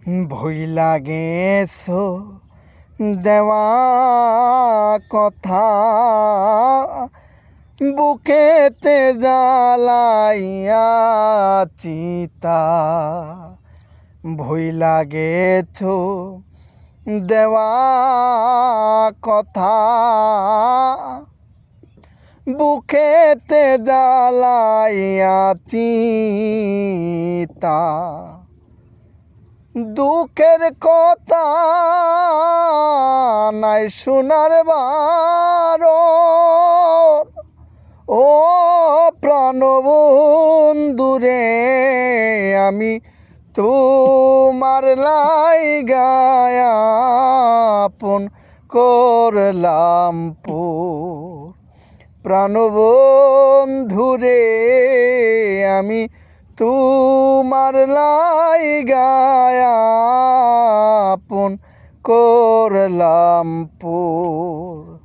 Voila গেছো দেওয়া কথা, বুকেতে জ্বালাইয়া চিতা। ভইলা গেছো দেওয়া কথা, বুকেতে জ্বালাইয়া চিতা। দুঃখের কথা নাই শোনার বারণ, ও প্রাণবন্ধুরে আমি তোমার লাইগায় আপন করলাম পুর। প্রাণবন্ধুরে আমি তোমার লাইগায় আপন করলাম পুর।